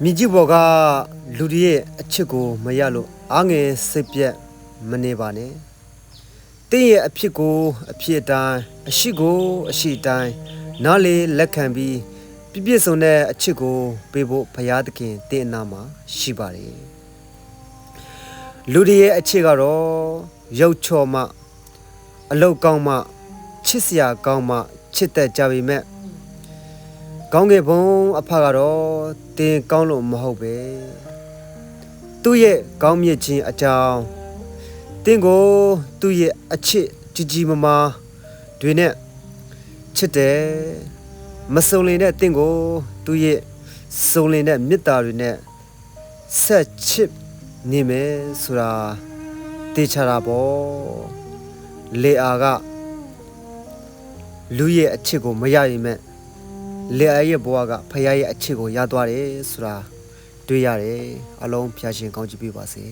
မြကြီးဘော်ကလူတွေရဲ့အချစ်ကိုမရလို့အားငယ်စိတ်ပြက်မနေပါနဲ့တင်းရဲ့အဖြစ်ကိုအဖြစ်အတိုင်းအရှိကိုအရှိတိုင်းနားလေလက်ခံပြီးပြည့်စုံတဲ့အချစ်ကိုပေးဖို့ဘုရားသခင်တင်းအနာမှာရှိပါတယ်လူတွေရဲ့အချစ်ကတော့ရုပ်ချော်မှအလုတ်ကောင်းမှချစ်စရာကောင်းမှချစ်တတ်ကြပေမဲ့ကောင်းကင်ဘုံအဖကတော့တင်းကောင်းလို့မဟုတ်ပဲသူ့ရဲ့ကောင်းမြတ်ခြင်းအကြောင်းတင်းကိုသူ့ရဲ့အချစ်ကြီးကြီးမားမားတွေနဲ့ချစ်တယ်မစုံလင်တဲ့တင်းကိုသူ့ရဲ့စုံလင်တဲ့မေတ္တာတွေနဲ့ဆက်ချစ်နေမယ်ဆိုတာတေချာတာပေါ့လေအာကလူရဲ့အချစ်ကိုမရရင်မဲ့လေအာရဲ့ဘဝကဖခင်ရဲ့အချစ်ကိုရသွားတယ်ဆိုတာတွေ့ရတယ်အလုံးဖျားရှင်ကောင်းချီးပေးပါစေ